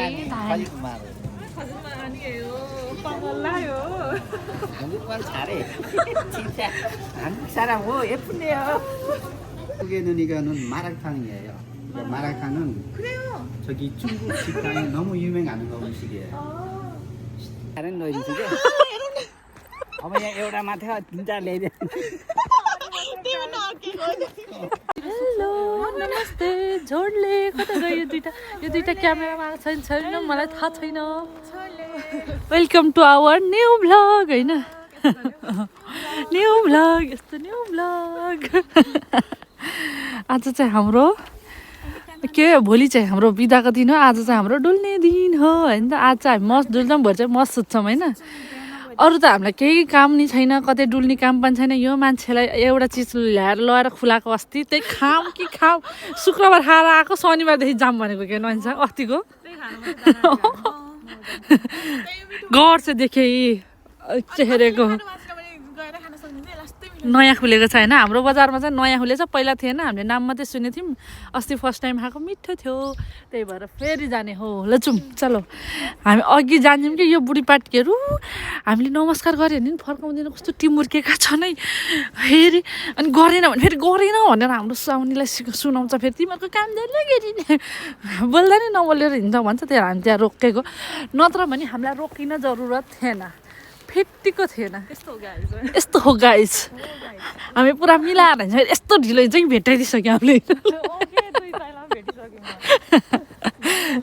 거짓말 아니에요. 오빠 몰라요. 한국말 잘해. 진짜 한국 사람 예쁜데요. 한국에는 이거는 마라탕이에요. 마라탕은 그래요. 저기 중국 식당에 너무 유명한 음식이에요. 다른 음식이 어머니 एउटा माथि तीन-चार ल्याइदिनु हेलो नमस्ते जोडले कता गयो यो दुईटा क्यामेरामा आएको छैन मलाई थाहा छैन welcome to our new vlog हैन न्यू भ्लग यस्तो न्यू भ्लग आज चाहिँ हाम्रो के भोलि चाहिँ हाम्रो बिदाको दिन हो आज चाहिँ हाम्रो डुल्ने दिन हो हैन त आज चाहिँ हामी मस्त डुल्छौँ भोलि चाहिँ मस्त सुत्छौँ हैन अरू त हामीलाई केही काम नि छैन कतै डुल्ने काम पनि छैन यो मान्छेलाई एउटा चिज ल्याएर लगाएर खुलाएको अस्ति त्यही खाम कि खाम शुक्रबार खाएर आएको शनिबारदेखि जाम भनेको के नन्छ अस्तिको घर चाहिँ देखेँ चेहेरेको नयाँ खुलेको छ होइन हाम्रो बजारमा चाहिँ नयाँ खुलेछ पहिला थिएन हामीले नाम मात्रै सुनेको थियौँ अस्ति फर्स्ट टाइम खाएको मिठो थियो त्यही भएर फेरि जाने हो ल जाउँ चलो हामी अघि जान्छौँ कि यो बुढीपाटीहरू हामीले नमस्कार गऱ्यो भने नि फर्काउँदैन कस्तो टिमुर्केका छ नै फेरि अनि गरेन भने फेरि गरेन भनेर हाम्रो साउनीलाई सुनाउँछ फेरि तिमीहरूको काम जहिले गरिने बोल्दा नि नबोलेर हिँड्छ भन्छ त्यही हामी त्यहाँ रोकेको नत्र भने हामीलाई रोकिन जरुरत थिएन फिट्टीको थिएन यस्तो हो गाइस हामी पुरा मिलाएर हिँड्छ यस्तो ढिलो हिँड्छ कि भेटाइदिइसक्यो हामीले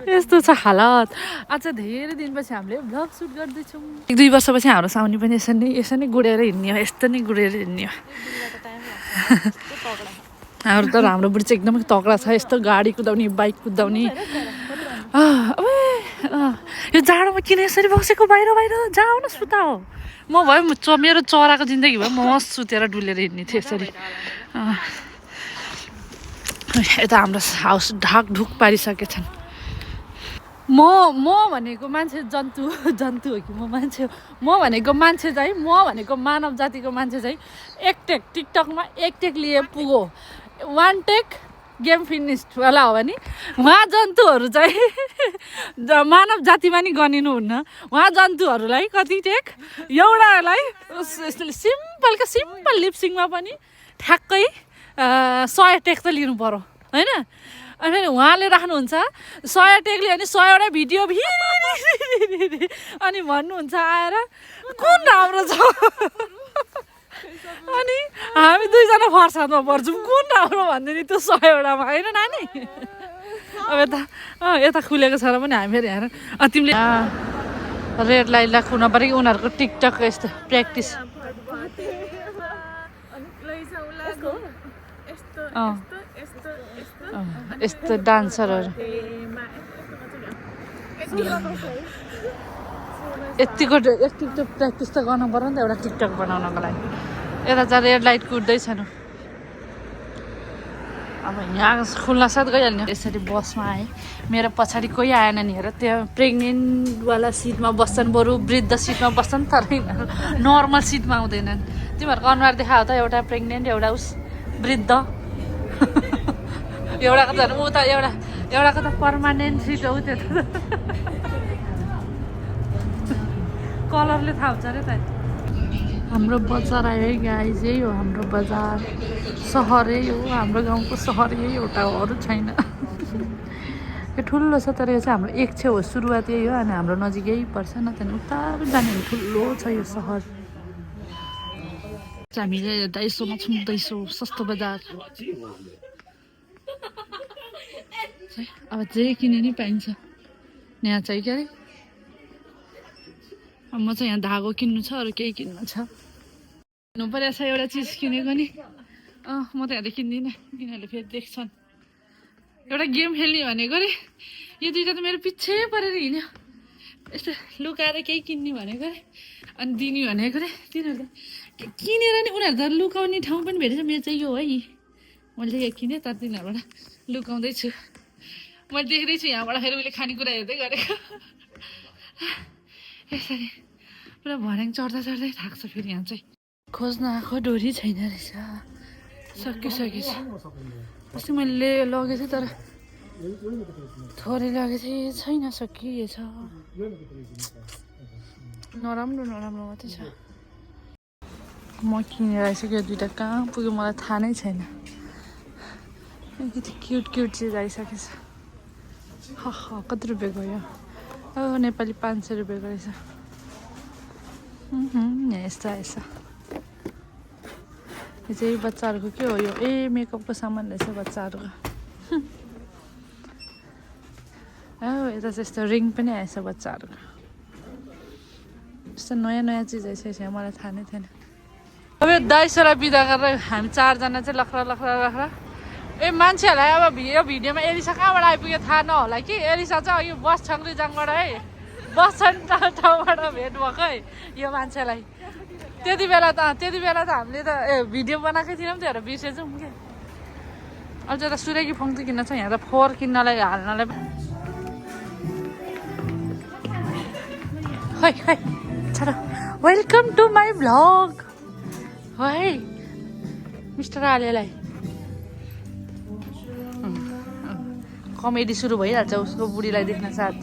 यस्तो छ हालत आज धेरै दिनपछि हामीले भ्लग सुट गर्दैछौँ 1-2 वर्षपछि हाम्रो साउनी पनि यसरी नै गुडेर हिँड्ने हो यस्तो नै गुडेर हिँड्ने हो हाम्रो बुढी चाहिँ एकदमै तगडा छ यस्तो गाडी कुदाउने बाइक कुदाउने यो जाडोमा किन यसरी बसेको बाहिर जाऊ न सुता हो म भयो मेरो चराको जिन्दगी भयो म मस्त सुतेर डुलेर हिँड्ने थिएँ यसरी यता हाम्रो हाउस ढाकढुक पारिसकेछन् म भनेको मान्छे जन्तु हो कि म मान्छे हो म भनेको मान्छे चाहिँ म भनेको मानव जातिको मान्छे चाहिँ एक टेक टिकटकमा एक टेक लिए पुगो वान टेक गेम फिनिस्ड वाला हो भने उहाँ जन्तुहरू चाहिँ मानव जातिमा नि गनिनुहुन्न उहाँ जन्तुहरूलाई कति टेक एउटालाई सिम्पल लिपसिङमा पनि ठ्याक्कै 100 टेक त लिनु पर्यो होइन अनि फेरि उहाँले राख्नुहुन्छ 100 टेकले अनि 100वटा भिडियो अनि भन्नुहुन्छ आएर कुन राम्रो छ अनि हामी दुईजना फर्सादमा पर्छौँ कुन राम्रो भन्दै नि त्यो 100वटामा होइन नानी अब यता खुलेको छ र पनि हामी फेरि हेर तिमीले रेड लाइटलाई खुन पऱ्यो कि उनीहरूको टिकटक यस्तो प्र्याक्टिस यस्तो डान्सरहरू यतिको प्र्याक्टिस त गर्नु पर्यो नि त एउटा टिकटक बनाउनको लागि यता चाहिँ रेड लाइट कुद्दैछन् अब यहाँ खुल्ला साथ गइहाल्ने यसरी बसमा आएँ मेरो पछाडि कोही आएन नि हेर त्यहाँ प्रेग्नेन्टवाला सिटमा बस्छन् बरु वृद्ध सिटमा बस्छन् तर नर्मल सिटमा आउँदैनन् तिमीहरूको अनुहार देखायो त एउटा प्रेग्नेन्ट एउटा वृद्ध एउटाको त ऊ त एउटाको त पर्मानेन्ट सिट हो त्यो त कलरले थाहा हुन्छ अरे त हाम्रो बजार आयो है गाइस यही हो हाम्रो बजार सहरै हो हाम्रो गाउँको सहर यही एउटा हो अरू छैन यो ठुलो छ तर यो चाहिँ हाम्रो एक छेउ हो सुरुवात यही हो अनि हाम्रो नजिक यही पर्छ न त्यहाँदेखि उता जाने ठुलो छ यो सहर हामीले दाइसोमा छौँ दाइसो सस्तो बजार अब जे किने नि पाइन्छ यहाँ चाहिँ क्या अरे म चाहिँ यहाँ धागो किन्नु छ अरू केही किन्नु छ हुनु परेको छ एउटा चिज किनेको नि म त यहाँ किन्दिनँ यिनीहरूले फेरि देख्छन् एउटा गेम खेल्ने भनेको अरे यो दुइटा त मेरो पछि परेर हिँड्यो यस्तो लुकाएर केही किन्ने भनेको अरे अनि दिने भनेको अरे तिनीहरू त किनेर नि उनीहरू त लुकाउने ठाउँ पनि भेटेछ मेरो चाहिँ यो है मैले यहाँ किनेँ तर तिनीहरूबाट लुकाउँदैछु मैले देख्दैछु यहाँबाट फेरि उसले खानेकुरा हेर्दै गरेको यसरी पुरा भर्याङ चढ्दै थाक्छ फेरि यहाँ चाहिँ खोज्न आएको डोरी छैन रहेछ सकिसकेछ अस्ति मैले लगेको थिएँ तर थोरै लगेको थिएँ छैन सकिएछ नराम्रो नराम्रो मात्रै छ म किनेर आइसक्यो दुइटा कहाँ पुग्यो मलाई थाहा नै छैन कति क्युट क्युट चिज आइसकेछ कति रुपियाँ गयो नेपाली 500 रुपियाँको रहेछ यस्तो आएछ यो चाहिँ बच्चाहरूको के हो यो मेकअपको सामान रहेछ बच्चाहरूको यता चाहिँ यस्तो रिङ पनि आएछ बच्चाहरूको यस्तो नयाँ नयाँ चिज आइसकेछ मलाई थाहा नै थिएन अब यो दाइसोलाई बिदा गरेर हामी 4 जना चाहिँ लखरा मान्छेहरूलाई अब यो भिडियोमा एलिसा कहाँबाट आइपुग्यो थाहा नहोला कि एलिसा चाहिँ यो बस छङ्ग्रीजाङबाट है बस ठाउँबाट भेट भएको है यो मान्छेलाई त्यति बेला त हामीले त भिडियो बनाएकै थिएनौँ त्यही भएर बिर्सेछौँ क्या अझ त सुरेकी फङ्क्ति किन्न छ यहाँ त फोहोर किन्नलाई हाल्नलाई है छोरा वेलकम टु माई भ्लग है मिस्टर आलेलाई कमेडी सुरु भइहाल्छ उसको बुढीलाई देख्न साथ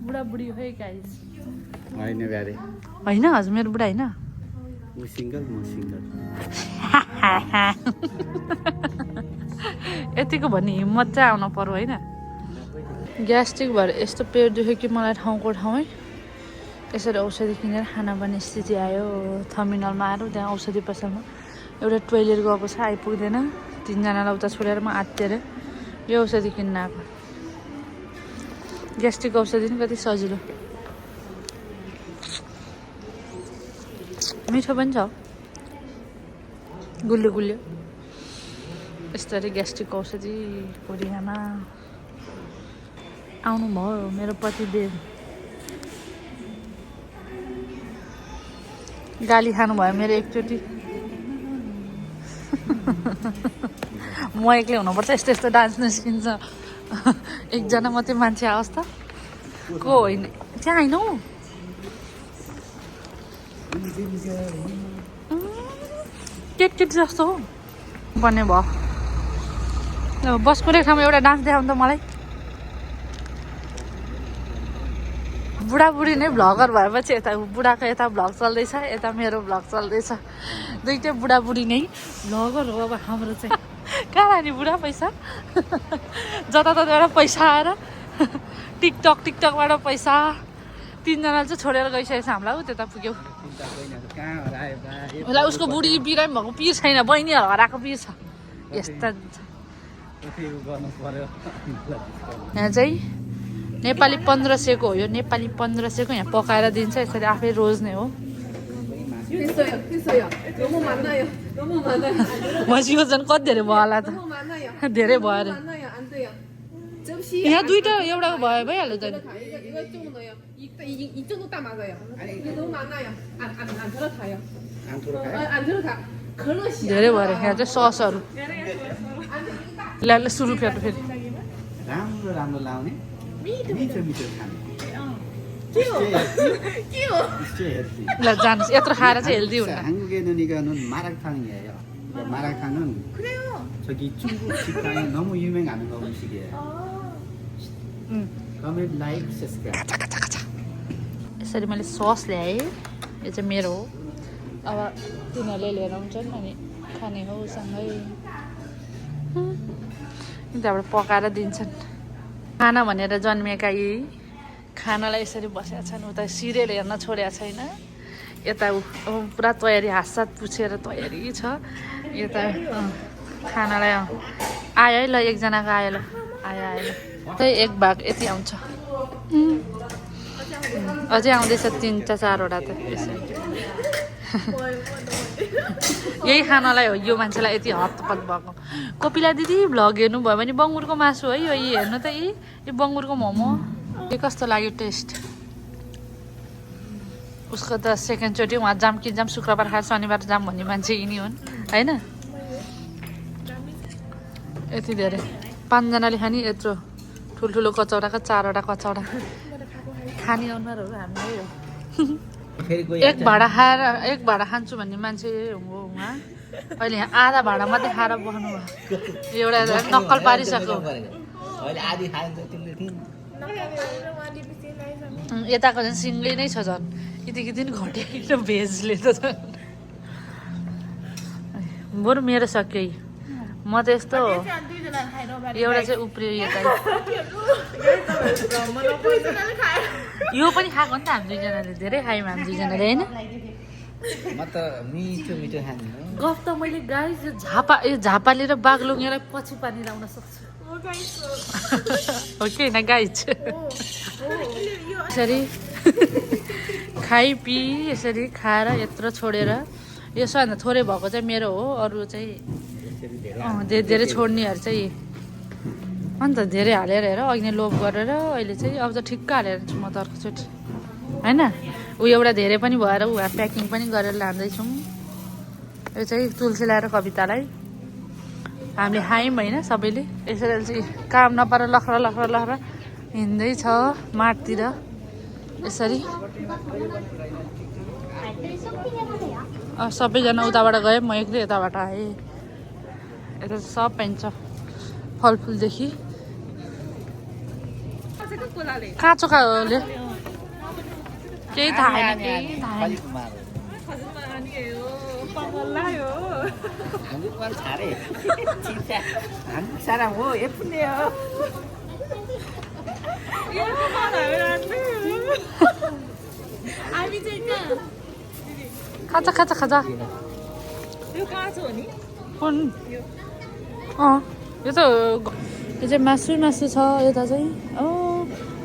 बुढाबुढी है गाइस होइन ब्यारे होइन हजुर मेरो बुढा होइन म सिङ्गल यतिको भन्ने हिम्मत चाहिँ आउनु पर्यो होइन ग्यास्ट्रिक भएर यस्तो पेट दुख्यो कि मलाई ठाउँको ठाउँ है यसरी औषधि किनेर खाना पर्ने स्थिति आयो थर्मिनलमा आएर त्यहाँ औषधि पसलमा एउटा टोइलेट गएको छ आइपुग्दैन 3 जनालाई उता छोडेर म आत्तिएर यो औषधि किन्न आएको ग्यास्ट्रिक औषधि पनि कति सजिलो मिठो पनि छ गुलियो गुलियो यस्तरी ग्यास्ट्रिक औषधि कोरियामा आउनुभयो मेरो पतिदेव गाली खानुभयो मेरो एकचोटि म एक्लै हुनुपर्छ यस्तो यस्तो डान्स निस्किन्छ एकजना मात्रै मान्छे आओस् त को होइन त्यहाँ होइन हौ केटी जस्तो हो बन्ने भयो बस कुनै ठाउँमा एउटा डान्स देखाउनु त मलाई बुढाबुढी नै भ्लगर भएपछि यता बुढाको यता भ्लग चल्दैछ यता मेरो भ्लग चल्दैछ दुइटै बुढाबुढी नै भ्लगर हो अब हाम्रो चाहिँ कहाँ लाने बुढा पैसा जताततैबाट पैसा आएर टिकटकबाट पैसा 3 जनाले चाहिँ छोडेर गइसकेछ हामीलाई त्यता पुग्यौ होला उसको बुढी बिरामी भएको पिर छैन बहिनीहरू हराएको पिर छ यस्ता यहाँ चाहिँ नेपाली 1500 को हो यो नेपाली 1500 को यहाँ पकाएर दिन्छ यसरी आफै रोज्ने हो मसिको झन् कति धेरै भयो होला त धेरै भयो अरे यहाँ दुईटा एउटा भयो भइहाल्यो त धेरै भयो अरे यहाँ चाहिँ ससहरू ल सुरु फेरि राम्रो राम्रो लाउने मिठो मिठो खाने ल जानुहोस् यत्रो खाएर चाहिँ हेल्दी हुन्छ 한국에는 마라탕이에요. 마라탕은 저기 중국 식당에 너무 유명한 거 음식이에요. comment like subscribe. यसरी मैले सस ल्याएँ यो चाहिँ मेरो हो अब तिनीहरूले लिएर आउँछन् अनि खाने हो सँगै त्यहाँबाट पकाएर दिन्छन् खाना भनेर जन्मिएका यी खानालाई यसरी बसेका छन् उता सिरियल हेर्न छोडेको छैन यता पुरा तयारी हातसात पुछेर तयारी छ यता खानालाई आयो है ल एकजनाको आयो ल आयो आयो ल त्यही एक भाग यति आउँछ अझै आउँदैछ 3-4वटा त यही खानालाई हो यो मान्छेलाई यति हतपत भएको कोपिला दिदी भ्लग हेर्नुभयो भने बङ्गुरको मासु है यो हेर्नु त यो बङ्गुरको मोमो के कस्तो लाग्यो टेस्ट उसको त सेकेन्डचोटि उहाँ जाम कि जाम शुक्रबार खाएर शनिबार जाम भन्ने मान्छे यिनी हुन् होइन यति धेरै 5 जनाले खाने यत्रो ठुल्ठुलो कचौडाका 4वटा कचौडा खाने अनुहारहरू हामीले हो एक भाडा खान्छु भन्ने मान्छे हो उहाँ अहिले यहाँ आधा भाँडा मात्रै खाएर बस्नु भयो एउटा नक्कल पारिसक्यो अहिले आधी खान्छ तिमीले थिइन् यताको झन् सिङ्गै नै छ झन् यति दिन घट्यो भेजले त झन् बरु मेरो सक्यो म त यस्तो एउटा चाहिँ उफ्रियो यता यो पनि खाएको नि त हामी दुईजनाले धेरै खायौँ हामी दुईजनाले होइन म त मिठो मिठो खानु गफ त मैले गाई झापाले र बागलुङलाई पछि पानी लाउन सक्छु हो कि होइन गाई यसरी खाइपी यसरी खाएर यत्रो छोडेर यसोभन्दा थोरै भएको चाहिँ मेरो हो अरू चाहिँ धेरै छोड्नेहरू चाहिँ अन्त धेरै हालेर हेर अघि नै लोभ गरेर अहिले चाहिँ अब चाहिँ ठिक्क हालेर म त अर्कोचोटि होइन ऊ एउटा धेरै पनि भएर ऊ प्याकिङ पनि गरेर लाँदैछौँ यो चाहिँ तुलसी ल्याएर कवितालाई हामीले खायौँ होइन सबैले यसरी चाहिँ काम नपाएर लखरा लखरा लखरा हिँड्दैछ माटतिर यसरी सबैजना उताबाट गएँ म एक्लै यताबाट आएँ यता सब पाइन्छ फलफुलदेखि काँचो खाले केही थाहा छैन केही थाहा सारा हो एपुने हो खाजा खाजा खाजा यो काँचो हो नि कुन यो चाहिँ मासु मासु छ यता चाहिँ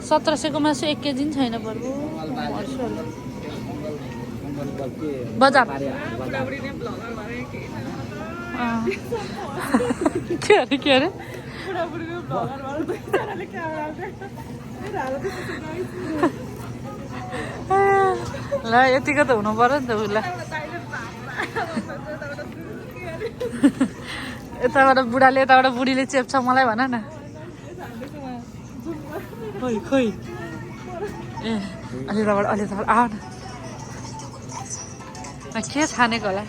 1700को मासु 1 केजी पनि छैन पर्बो बजार के अरे ल यतिको त हुनु पर्यो नि त उसलाई यताबाट बुढाले यताबाट बुढीले चेप्छ मलाई भन न खोइ खोइ ए अलि यताबाट आऊ न के छानेको होला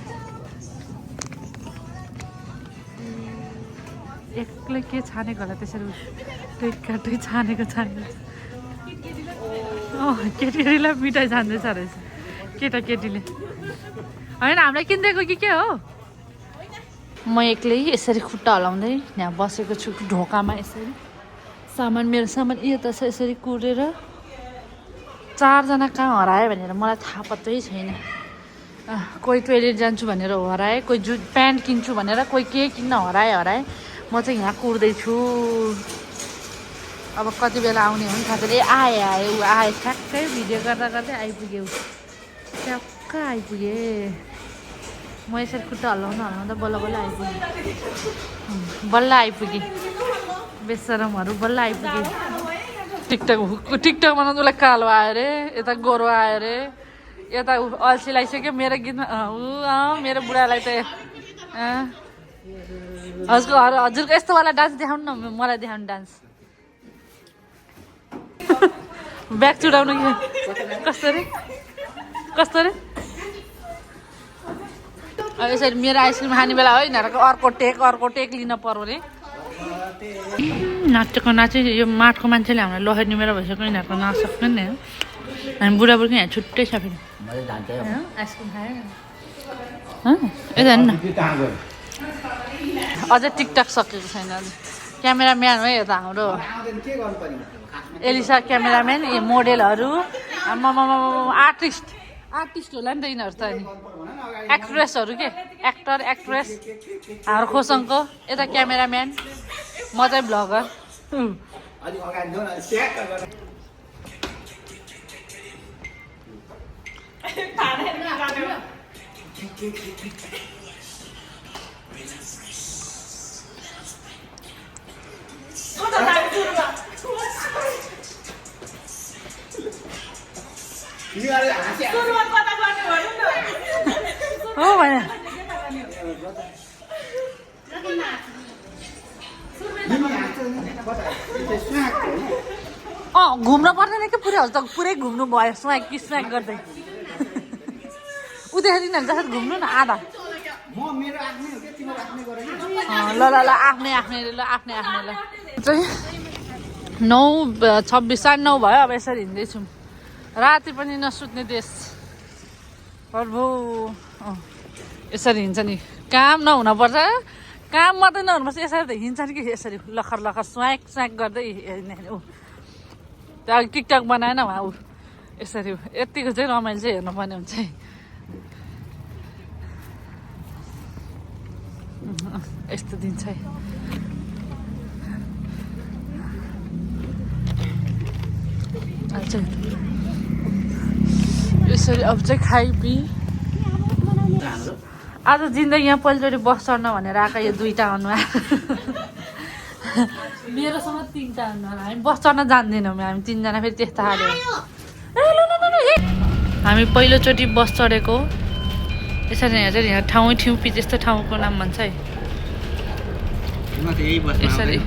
एक्लै के छानेको होला त्यसरी काटै छानेको केटीलाई मिठाई छान्दैछ रहेछ केटाकेटीले होइन हामीलाई किनिदिएको कि के हो म एक्लै यसरी खुट्टा हलाउँदै यहाँ बसेको छु ढोकामा यसरी मेरो सामान यता छ यसरी कुरेर 4 जना कहाँ हरायो भनेर मलाई थाहा पत्तै छैन कोही टोइलेट जान्छु भनेर हराए कोही प्यान्ट किन्छु भनेर कोही के किन्न हराए म चाहिँ यहाँ कुर्दैछु अब कति बेला आउने हो नि थाहा छैन आए ऊ आए ठ्याक्कै भिडियो गर्दा गर्दै आइपुग्यो ठ्याक्क आइपुगेँ म यसरी खुट्टा हल्लाउँदा बल्ल आइपुगेँ बेसरमहरू बल्ल आइपुगेँ टिकटक बनाउँदा उसलाई कालो आयो अरे यता गोरो आयो अरे यता अल्छी लगाइसक्यो मेरो गीतमा मेरो बुढालाई त हजुरको यस्तोवाला डान्स देखाउनु न मलाई देखाउनु डान्स ब्याग चुडाउनु कि कस्तो रे यसरी मेरो आइसक्रिम खाने बेला हो यिनीहरूको अर्को टेक लिन पर्यो अरे नाचेको नाचे यो माठको मान्छेले हामीलाई लहर निमेर भइसक्यो यिनीहरूको नसक्नु नि हामी बुढाबुढीको यहाँ छुट्टै छ फेरि आइसक्रिम खायो अझै टिकटक सकेको छैन अझै क्यामेराम्यान हो यता हाम्रो एलिसा क्यामेराम्यान मोडेलहरू आर्टिस्ट होला नि त यिनीहरू त अनि एक्ट्रेसहरू के एक्टर एक्ट्रेस हाम्रो खोसङको यता क्यामेराम्यान म चाहिँ भ्लगर हो भने घुम्न पर्दैन कि पुरै त पुरै घुम्नु भयो स्वाग गर्दै उदेखि दिनहरू जसरी घुम्नु न आधा मेरो आफ्नै हो के तिम्रो आफ्नै गरे ल ल ल आफ्नै आफ्नै ल आफ्नै आफ्नै ल चाहिँ 9:26 9:30 भयो अब यसरी हिँड्दैछौँ राति पनि नसुत्ने देश प्रभु यसरी हिँड्छ नि काम नहुनुपर्छ काम मात्रै नहुनुपर्छ यसरी त हिँड्छन् कि यसरी लखर लखर स्वाक स्वाक गर्दै हिँड्ने ऊ त्यहाँ टिकटक बनाएन उहाँ ऊ यसरी यतिको चाहिँ रमाइलो चाहिँ हेर्नुपर्ने हुन्छ है यस्तो दिन छ है यसरी अब चाहिँ खाइपी आज जिन्दगी यहाँ पहिलोचोटि बस चढ्न भनेर आएको यो 2टा अनुहार मेरोसँग 3टा अनुहार हामी बस चढ्न जान्दैनौँ हामी 3जना फेरि त्यस्तो हाल्यो हामी पहिलोचोटि बस चढेको यसरी हेर्छ यहाँ ठाउँ ठिउपी त्यस्तो ठाउँको नाम भन्छ है यसरी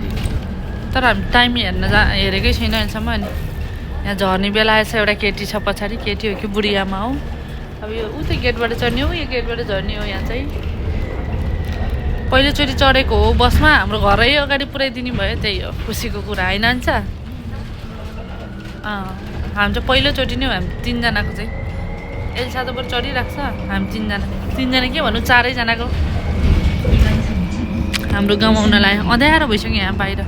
तर हामी टाइम हेरेकै छैन अहिलेसम्म अनि यहाँ झर्ने बेला आएछ एउटा केटी छ पछाडि केटी हो कि बुढी आमा हो अब यो ऊ त्यो गेटबाट चढ्ने हो यो गेटबाट झर्ने हो यहाँ चाहिँ पहिलोचोटि चढेको हो बसमा हाम्रो घरै अगाडि पुऱ्याइदिने भयो त्यही हो खुसीको कुरा होइन नि छ हामी चाहिँ पहिलोचोटि नै हो हामी 3जनाको चाहिँ एल्सा त बरु चढिरहेको छ हामी 3जना के भन्नु 4जनाको हाम्रो गाउँमा आउन लाग्यो अँध्यारो भइसक्यो यहाँ बाहिर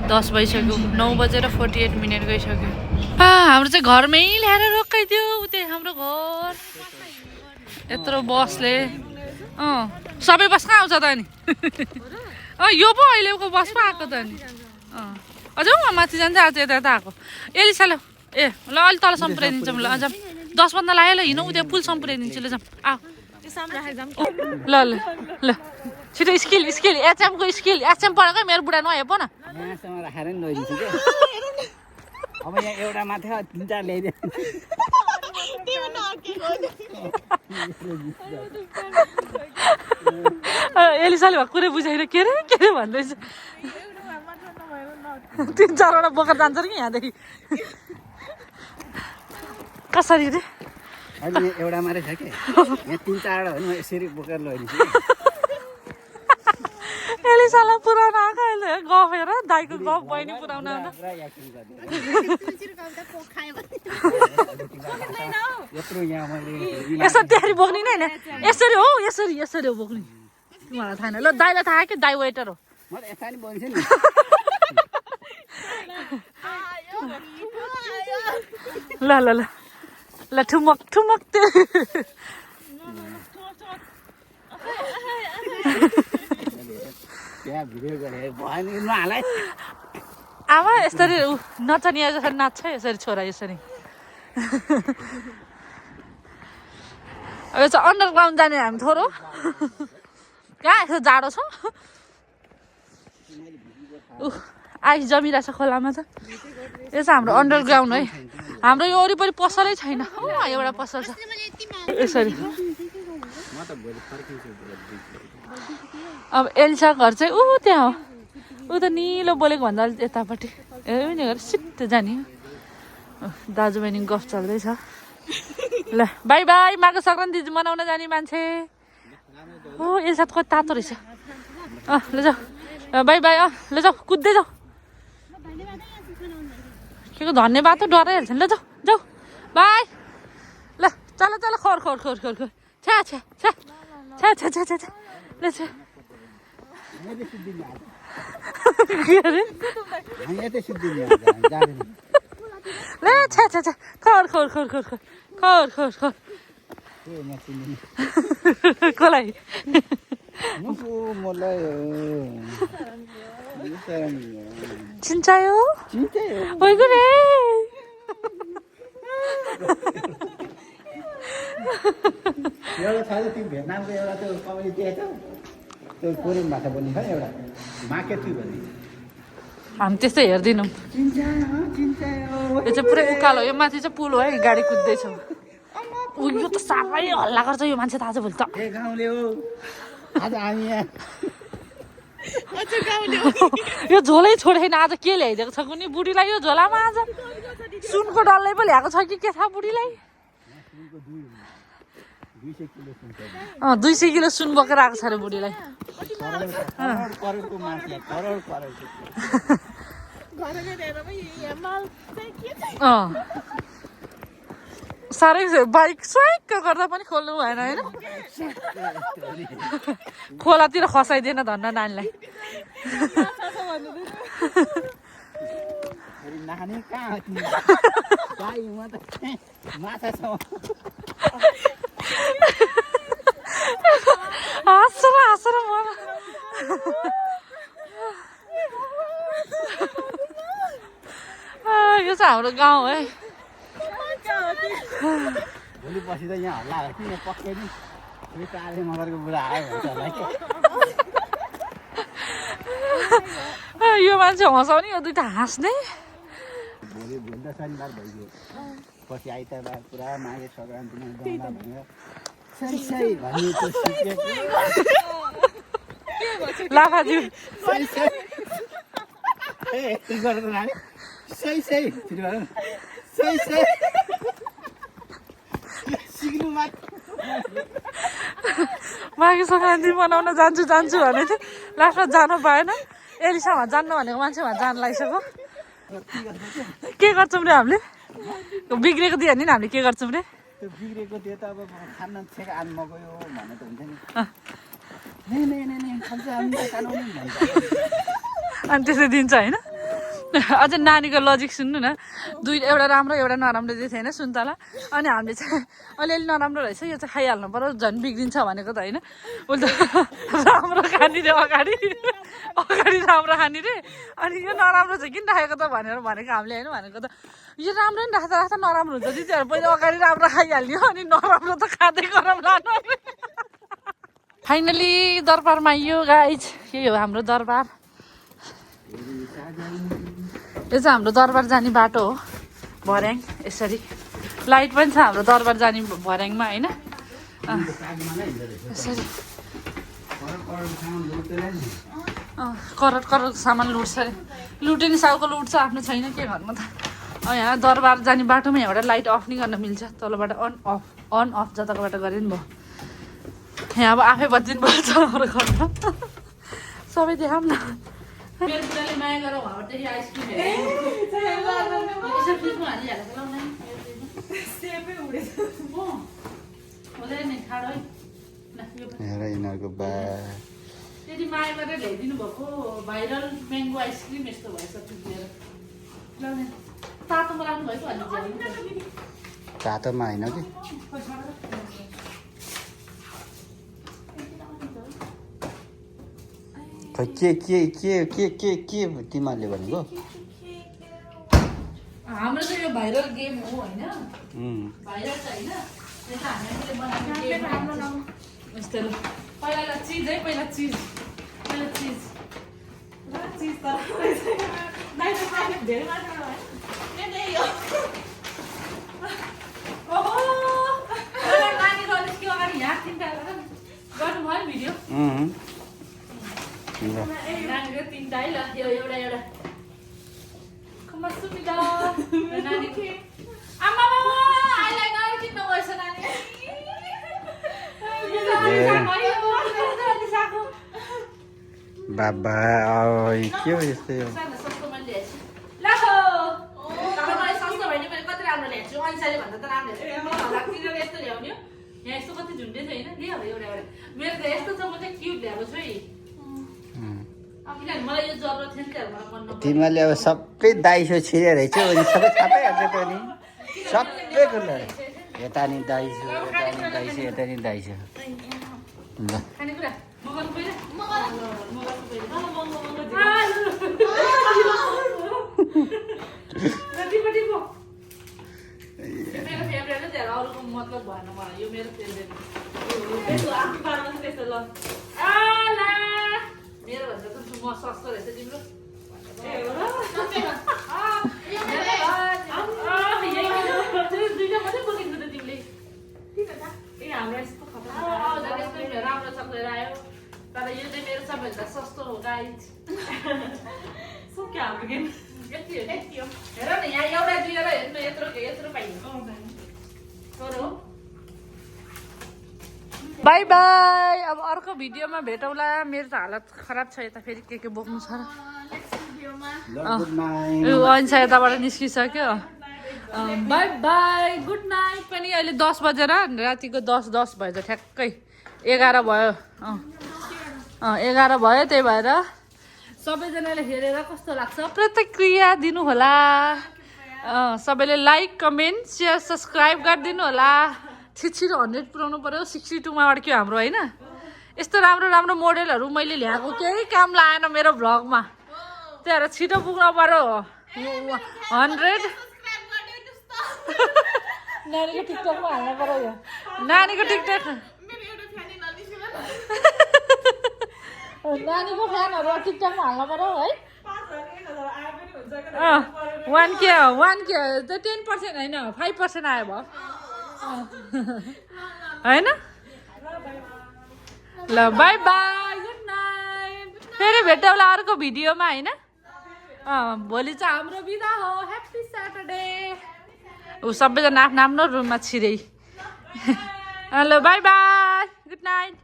10 भइसक्यो 9:48 गइसक्यो हाम्रो चाहिँ घरमै ल्याएर रोकाइदियो उतै हाम्रो घर यत्रो बसले सबै बस कहाँ आउँछ त अनि यो पो अहिलेको बसमा आएको त अनि अझ माथि जान्छ आज यता यता आएको एलिसा ल ए ल अलि तल सम्पुऱ्याइदिन्छौँ ल अझ 10 भन्दा लाग्यो ल हिँडौँ उता पुल सम्पुऱ्याइदिन्छु ल जाउँ ल ल ल छिटो स्किल एचएमको स्किल एचएम पढेकै मेरो बुढा नहे पो न यहाँसम्म राखेर नि लैदिन्छु क्या अब यहाँ एउटा माथि 3-4 ल्याइदियो एलिसाले भएको कुरै बुझाइन के अरे भन्दैछ 3-4वटा बोकेर जान्छ कि यहाँदेखि कसरी रे अहिले एउटा मात्रै छ कि यहाँ 3-4वटा हो नि यसरी बोकेर लैदिन्छु एलिसालाई पुऱ्याउन आएको अहिले गफेर दाइको गफ बहिनी पुऱ्याउन आउँदा यसो तयारी बोक्ने नि होइन यसरी हो बोक्ने मलाई थाहा ल दाइलाई थाहा कि दाइ वेटर हो म त यता नि बोल्छु नि ल ल ल ल ठुमक आमा यसरी नचनिया जसरी नाच्छ यसरी छोरा यसरी अब चाहिँ अन्डरग्राउन्ड जाने हामी थोरो कहाँ यसो जाडो छ आइस जमिरहेछ खोलामा त यो चाहिँ हाम्रो अन्डरग्राउन्ड है हाम्रो यो वरिपरि पसलै छैन एउटा पसल छ यसरी अब एल्सा घर चाहिँ ऊ त्यहाँ हो ऊ त निलो बोलेको भन्दा अलिक यतापट्टि नि घर सिट जाने दाजुबहिनी गफ चल्दैछ ल बाई बाई माघे सङ्क्रान्ति मनाउन जाने मान्छे हो एल्सा त कति तातो रहेछ ल जाऊ बाई बाई ल जाऊ कुद्दै जाऊ के को धन्यवाद त डराइहाल्छ नि ल जाऊ जाऊ बाई ल चल खोर छ्या ल छ्या के अरे ल छ्या खोर कसलाई चिन्चायो होइन रे एउटा छ त्यो भियतनामको एउटा त्यो कमेडी देखेको त्यो कोरियन भाषा बोल्ने छ नि एउटा माके थियो भने हामी त्यस्तै हेर्दैनौँ यो चाहिँ पुरै उकालो यो माथि चाहिँ पुल हो है गाडी कुद्दैछ यो त साह्रै हल्ला गर्छ यो मान्छे त आज भोलि त गाउँले हो आज हामी यहाँ यो झोलै छोडेन आज के ल्याइदिएको छ कुनै बुढीलाई यो झोलामा आज सुनको डल्लै पो ल्याएको छ कि के थाहा बुढीलाई 200 किलो सुन 200 किलो सुन बोकेर आएको छ अरे बुढीलाई करोडको मासु करोडको घरले ल्याएर यहाँ माल चाहिँ के चाहिँ साह्रै बाइक स्वाइक गर्दा पनि खोल्नु भएन होइन खोलातिर खसाइदिएन धन्न नानीलाई नानी कहाँ माछा छ हाँस र यो चाहिँ हाम्रो गाउँ है भोलि पछि त यहाँ हल्ला किन पक्कै नि काले मगरको बुढा आयो भन्छ होला यो मान्छे हँसाउने यो दुइटा हाँस्ने भोलि त शनिबार भइगयो पछि आइतबार पुरा माघे सङ्क्रान्तिमा गाउँमा भनेर सही भन्ने त्यो सिकेको लाफाज्यू सही सिक्नु माघे सङ्क्रान्ति मनाउन जान्छु भनेको थियो लास्टमा जानु पाएन एलिसामा जान्नु भनेको मान्छेमा जान लागिसक्यो के गर्छौँ रे हामीले बिग्रेको दियो नि हामीले के गर्छौँ रे त्यो बिग्रेको त्यो त अब खान छेक आनमा गयो भन्ने त हुन्छ नि अनि त्यसै दिन्छ होइन अझ नानीको लजिक सुन्नु न एउटा राम्रो एउटा नराम्रो दिएको थियो होइन सुन्तला अनि हामीले चाहिँ अलिअलि नराम्रो रहेछ यो चाहिँ खाइहाल्नु पर्यो झन् बिग्रिन्छ भनेको त होइन उसले राम्रो खाने रे अगाडि राम्रो खाने रे अनि यो नराम्रो चाहिँ किन राखेको त भनेको हामीले होइन भनेको त यो राम्रो नि राख्दा नराम्रो हुन्छ दिदीहरू पहिला अगाडि राम्रो खाइहाल्यो अनि नराम्रो त खाँदै गरौँ लानु फाइनली दरबारमा आइयो गाइज यही हो हाम्रो दरबार यो चाहिँ हाम्रो दरबार जाने बाटो हो भर्याङ यसरी लाइट पनि छ हाम्रो दरबार जाने भर्याङमा होइन यसरी करोड सामान लुट्छ अरे लुटे नि साउको लुट्छ आफ्नो छैन के घरमा त यहाँ दरबार जाने बाटोमा यहाँबाट लाइट अफ नि गर्न मिल्छ तलबाट अन अफ जताकोबाट गरे नि भयो यहाँ अब आफै बत्तिनु पर्छ हाम्रो घरमा सबै देखाऊँ न मेरो बुढाले माया गरेर उहाँबाट आइसक्रिम यिनीहरूको बा त्यति माया गरेर ल्याइदिनु भएको भाइरल म्याङ्गो आइसक्रिम यस्तो भएछ लिएर तातोमा राख्नु भएको तातोमा होइन कि के तिमीहरूले भनेको हाम्रो चाहिँ यो भाइरल गेम हो होइन भाइरल छ होइन यस्तो पहिला चिज है पहिला चिज धेरै मात्रामा गर्नु भयो भिडियो नानीको तिनवटा है ल एउटा सुमिता नानी आमा आइलाई नकिन्नु भएछ नानी बाबा के हो यस्तो सस्तो भयो नि मैले कति राम्रो ल्याएको छु अनिसाले भन्दा त राम्रो ल्याएको यस्तो ल्याउने यहाँ यस्तो कति झुन्डे छ होइन लियो एउटा मेरो त यस्तो छ म चाहिँ क्युट ल्याएको छु है मलाई यो जरुरत थियो नि त मलाई मन नपर्छ तिमीहरूले अब सबै दाइसो छिरे रहेछ अनि सबै थापै हाल्छ त नि सबै कुरो यता नि दाइसो यता नि दाइसो ल खानेकुरा मगाउनु पहिला मेरो फेभरेट हो त्यहाँ अरूको मतलब भएन मलाई यो मेरो फेभरेट त्यस्तो ल मेरो भन्दा त म सस्तो रहेछ तिम्रो दुईटा मात्रै बोकेको त तिमीले ए हाम्रो यस्तो राम्रो छ लिएर आयो तर यो चाहिँ मेरो सबैभन्दा सस्तो हो गाइज सक्यो हाम्रो गेम यति हो हेर न यहाँ एउटा दुईवटा हेर्नु यत्रो पाइयो हो बाई बाई। अब अर्को भिडियोमा भेटौँला। मेरो त हालत खराब छ, यता फेरि के बोक्नु छ र। अनिसा यताबाट निस्किसक्यो। बाई बाई, गुड नाइट पनि। अहिले 10 बजेर रातिको 10 भएछ ठ्याक्कै। 11 भयो। 11 भयो, त्यही भएर सबैजनाले हेरेर कस्तो लाग्छ प्रतिक्रिया दिनु होला। सबैले लाइक, कमेन्ट, सेयर, सब्सक्राइब गरिदिनु होला। छिटो 100 पुऱ्याउनु पर्यो। 62मा अड्क्यो हाम्रो होइन। यस्तो राम्रो राम्रो मोडेलहरू मैले ल्याएको केही काम लागेन मेरो भ्लगमा, त्यही भएर छिटो पुग्नु पर्यो 100। नानीको टिकटकमा हाल्नु पर्यो यो। नानीको टिकटक नानीको फ्यानहरू टिकटकमा हाल्नु पर्यो है। 1K त 10% होइन 5% आयो भयो होइन। ल बाई बाई, गुड नाइट। फेरि भेटौँला अर्को भिडियोमा होइन। भोलि चाहिँ हाम्रो बिदा हो। Happy Saturday. ऊ सबैजना आफ्नो आफ्नो रुममा छिरे। ल बाई बाई, गुड नाइट।